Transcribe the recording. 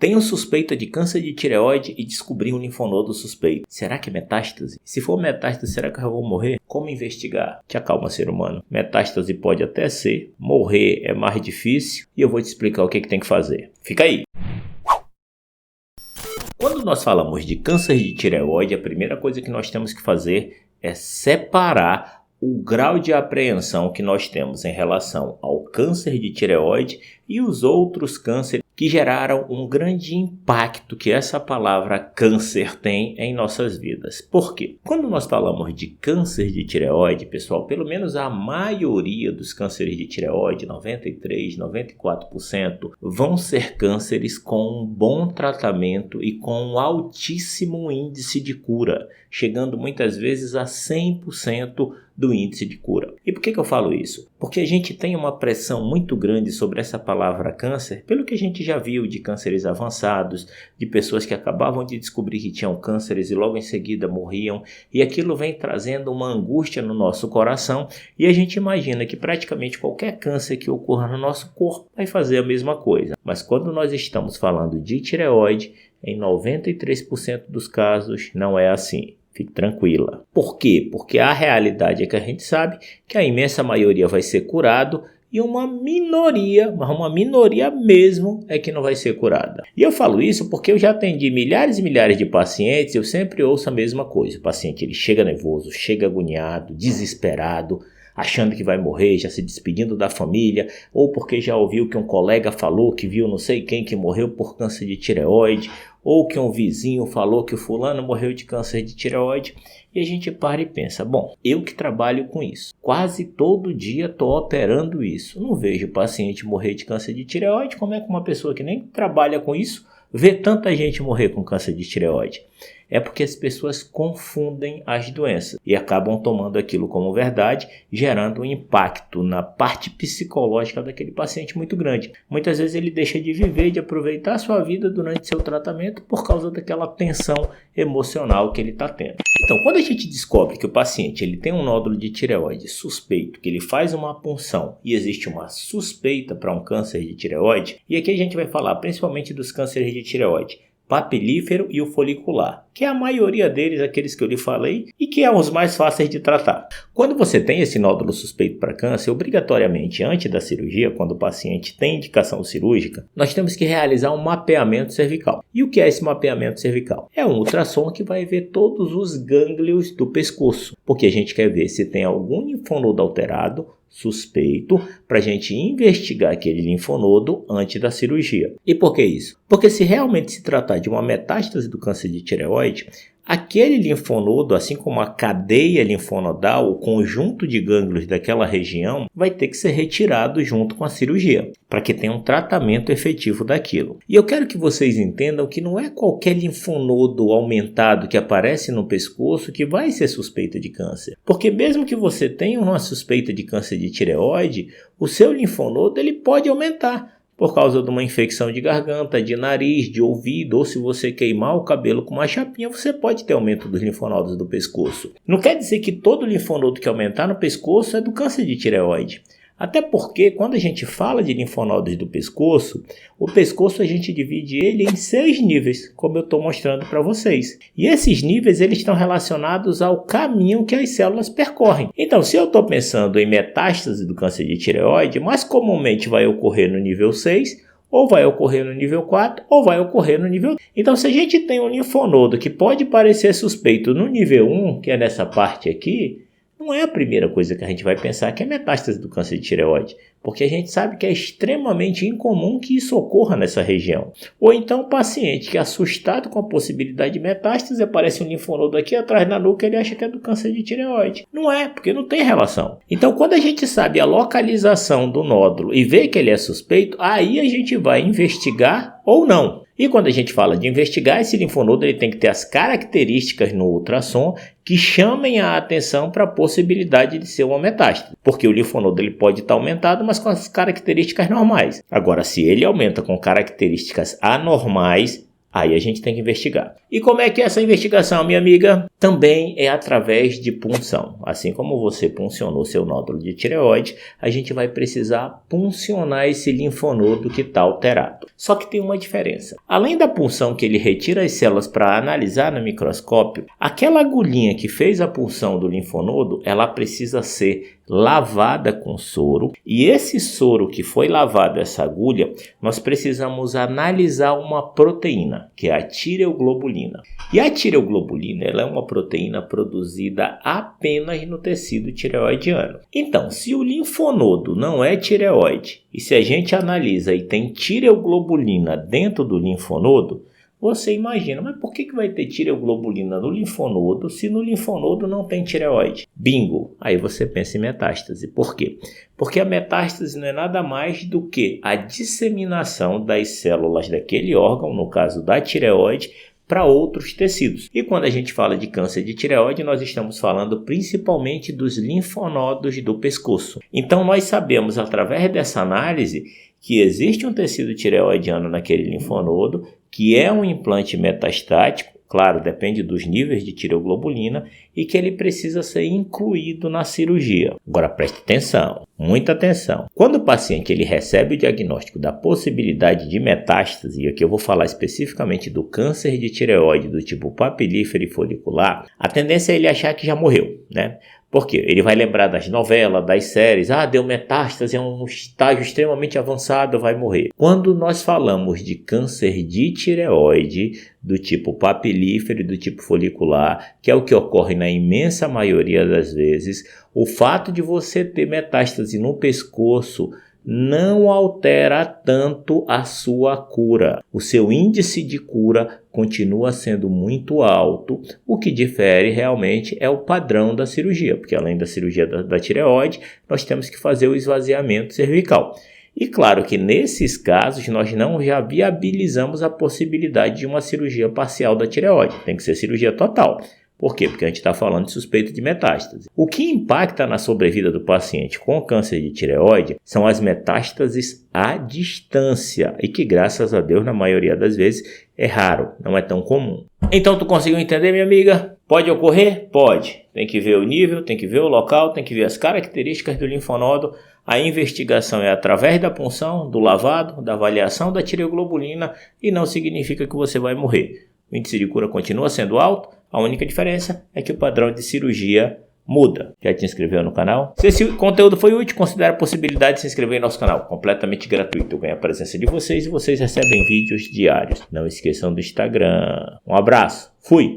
Tenho suspeita de câncer de tireoide e descobri um linfonodo suspeito. Será que é metástase? Se for metástase, será que eu vou morrer? Como investigar? Te acalma, ser humano. Metástase pode até ser, morrer é mais difícil e eu vou te explicar o que tem que fazer. Fica aí! Quando nós falamos de câncer de tireoide, a primeira coisa que nós temos que fazer é separar o grau de apreensão que nós temos em relação ao câncer de tireoide e os outros cânceres que geraram um grande impacto que essa palavra câncer tem em nossas vidas. Por quê? Quando nós falamos de câncer de tireoide, pessoal, pelo menos a maioria dos cânceres de tireoide, 93%, 94%, vão ser cânceres com um bom tratamento e com um altíssimo índice de cura, chegando muitas vezes a 100% do índice de cura. E por que eu falo isso? Porque a gente tem uma pressão muito grande sobre essa palavra câncer, pelo que a gente já viu de cânceres avançados, de pessoas que acabavam de descobrir que tinham cânceres e logo em seguida morriam, e aquilo vem trazendo uma angústia no nosso coração, e a gente imagina que praticamente qualquer câncer que ocorra no nosso corpo vai fazer a mesma coisa. Mas quando nós estamos falando de tireoide, em 93% dos casos não é assim. Fique tranquila. Por quê? Porque a realidade é que a gente sabe que a imensa maioria vai ser curado e uma minoria, mas uma minoria mesmo, é que não vai ser curada. E eu falo isso porque eu já atendi milhares e milhares de pacientes e eu sempre ouço a mesma coisa. O paciente ele chega nervoso, chega agoniado, desesperado, achando que vai morrer, já se despedindo da família, ou porque já ouviu que um colega falou que viu não sei quem que morreu por câncer de tireoide, ou que um vizinho falou que o fulano morreu de câncer de tireoide, e a gente para e pensa, bom, eu que trabalho com isso, quase todo dia estou operando isso, não vejo paciente morrer de câncer de tireoide, como é que uma pessoa que nem trabalha com isso vê tanta gente morrer com câncer de tireoide? É porque as pessoas confundem as doenças e acabam tomando aquilo como verdade, gerando um impacto na parte psicológica daquele paciente muito grande. Muitas vezes ele deixa de viver, de aproveitar a sua vida durante seu tratamento por causa daquela tensão emocional que ele está tendo. Então, quando a gente descobre que o paciente ele tem um nódulo de tireoide suspeito, que ele faz uma punção e existe uma suspeita para um câncer de tireoide, e aqui a gente vai falar principalmente dos cânceres de tireoide, papilífero e o folicular, que é a maioria deles, aqueles que eu lhe falei, e que é os mais fáceis de tratar. Quando você tem esse nódulo suspeito para câncer, obrigatoriamente antes da cirurgia, quando o paciente tem indicação cirúrgica, nós temos que realizar um mapeamento cervical. E o que é esse mapeamento cervical? É um ultrassom que vai ver todos os gânglios do pescoço, porque a gente quer ver se tem algum linfonodo alterado, suspeito, para a gente investigar aquele linfonodo antes da cirurgia. E por que isso? Porque se realmente se tratar de uma metástase do câncer de tireoide, aquele linfonodo, assim como a cadeia linfonodal, o conjunto de gânglios daquela região, vai ter que ser retirado junto com a cirurgia, para que tenha um tratamento efetivo daquilo. E eu quero que vocês entendam que não é qualquer linfonodo aumentado que aparece no pescoço que vai ser suspeita de câncer. Porque mesmo que você tenha uma suspeita de câncer de tireoide, o seu linfonodo ele pode aumentar por causa de uma infecção de garganta, de nariz, de ouvido, ou se você queimar o cabelo com uma chapinha, você pode ter aumento dos linfonodos do pescoço. Não quer dizer que todo linfonodo que aumentar no pescoço é do câncer de tireoide. Até porque quando a gente fala de linfonodos do pescoço, o pescoço a gente divide ele em 6 níveis, como eu estou mostrando para vocês. E esses níveis eles estão relacionados ao caminho que as células percorrem. Então, se eu estou pensando em metástase do câncer de tireoide, mais comumente vai ocorrer no nível 6, ou vai ocorrer no nível 4, ou vai ocorrer no nível 3. Então, se a gente tem um linfonodo que pode parecer suspeito no nível 1, que é nessa parte aqui, não é a primeira coisa que a gente vai pensar que é metástase do câncer de tireoide, porque a gente sabe que é extremamente incomum que isso ocorra nessa região. Ou então o paciente que é assustado com a possibilidade de metástase, aparece um linfonodo aqui atrás na nuca, ele acha que é do câncer de tireoide. Não é, porque não tem relação. Então quando a gente sabe a localização do nódulo e vê que ele é suspeito, aí a gente vai investigar ou não. E quando a gente fala de investigar, esse linfonodo ele tem que ter as características no ultrassom que chamem a atenção para a possibilidade de ser uma metástase. Porque o linfonodo ele pode estar aumentado, mas com as características normais. Agora, se ele aumenta com características anormais, Aí a gente tem que investigar. E como é que é essa investigação, minha amiga? Também é através de punção. Assim como você puncionou seu nódulo de tireoide, a gente vai precisar puncionar esse linfonodo que está alterado. Só que tem uma diferença. Além da punção que ele retira as células para analisar no microscópio, aquela agulhinha que fez a punção do linfonodo, ela precisa ser lavada com soro, e esse soro que foi lavado, essa agulha, nós precisamos analisar uma proteína, que é a tireoglobulina. E a tireoglobulina, ela é uma proteína produzida apenas no tecido tireoidiano. Então, se o linfonodo não é tireoide, e se a gente analisa e tem tireoglobulina dentro do linfonodo, você imagina, mas por que vai ter tireoglobulina no linfonodo se no linfonodo não tem tireoide? Bingo! Aí você pensa em metástase. Por quê? Porque a metástase não é nada mais do que a disseminação das células daquele órgão, no caso da tireoide, para outros tecidos. E quando a gente fala de câncer de tireoide, nós estamos falando principalmente dos linfonodos do pescoço. Então nós sabemos, através dessa análise, que existe um tecido tireoidiano naquele linfonodo, que é um implante metastático, claro, depende dos níveis de tireoglobulina, e que ele precisa ser incluído na cirurgia. Agora preste atenção, muita atenção. Quando o paciente ele recebe o diagnóstico da possibilidade de metástase, e aqui eu vou falar especificamente do câncer de tireoide do tipo papilífero e folicular, a tendência é ele achar que já morreu, né? Por quê? Ele vai lembrar das novelas, das séries, deu metástase, é um estágio extremamente avançado, vai morrer. Quando nós falamos de câncer de tireoide, do tipo papilífero e do tipo folicular, que é o que ocorre na imensa maioria das vezes, o fato de você ter metástase no pescoço não altera tanto a sua cura. O seu índice de cura continua sendo muito alto. O que difere realmente é o padrão da cirurgia, porque além da cirurgia da tireoide, nós temos que fazer o esvaziamento cervical. E claro que nesses casos nós não já viabilizamos a possibilidade de uma cirurgia parcial da tireoide, tem que ser cirurgia total. Por quê? Porque a gente está falando de suspeita de metástase. O que impacta na sobrevida do paciente com câncer de tireoide são as metástases à distância e que, graças a Deus, na maioria das vezes é raro, não é tão comum. Então, tu conseguiu entender, minha amiga? Pode ocorrer? Pode. Tem que ver o nível, tem que ver o local, tem que ver as características do linfonodo. A investigação é através da punção, do lavado, da avaliação da tireoglobulina e não significa que você vai morrer. O índice de cura continua sendo alto, a única diferença é que o padrão de cirurgia muda. Já te inscreveu no canal? Se esse conteúdo foi útil, considere a possibilidade de se inscrever em nosso canal, completamente gratuito. Eu ganho a presença de vocês e vocês recebem vídeos diários. Não esqueçam do Instagram. Um abraço, fui!